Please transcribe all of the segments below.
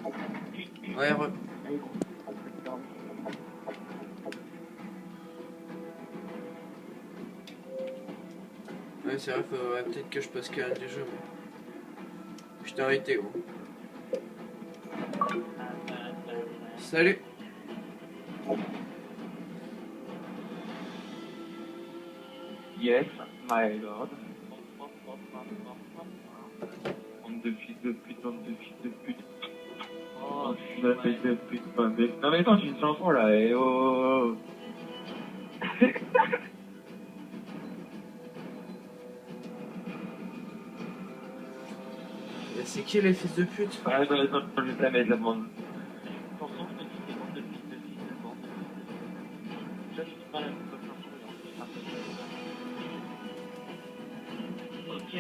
Ouais, ouais, c'est vrai, faudrait peut-être que je passe quand même des jeux. Je t'ai arrêté, gros. Salut. Yes, my lord. Bande de fils de pute, bande de fils de pute. Oh, je fils de pute, bande de... Non mais attends, j'ai une chanson là, et oh. C'est qui les fils de pute? Ah, attends, je vais te la mettre la bande. Ok.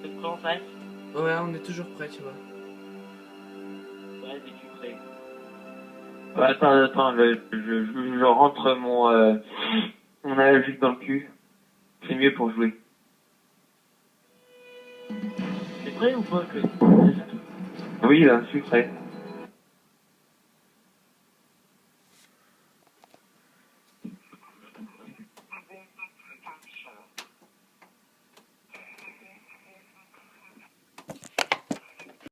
C'est prêt en fait? Ouais, on est toujours prêt, tu vois. Ouais, dès que tu es prêt. Attends, je rentre mon analgique dans le cul. C'est mieux pour jouer. T'es prêt ou pas, Chris? Oui, là, je suis prêt.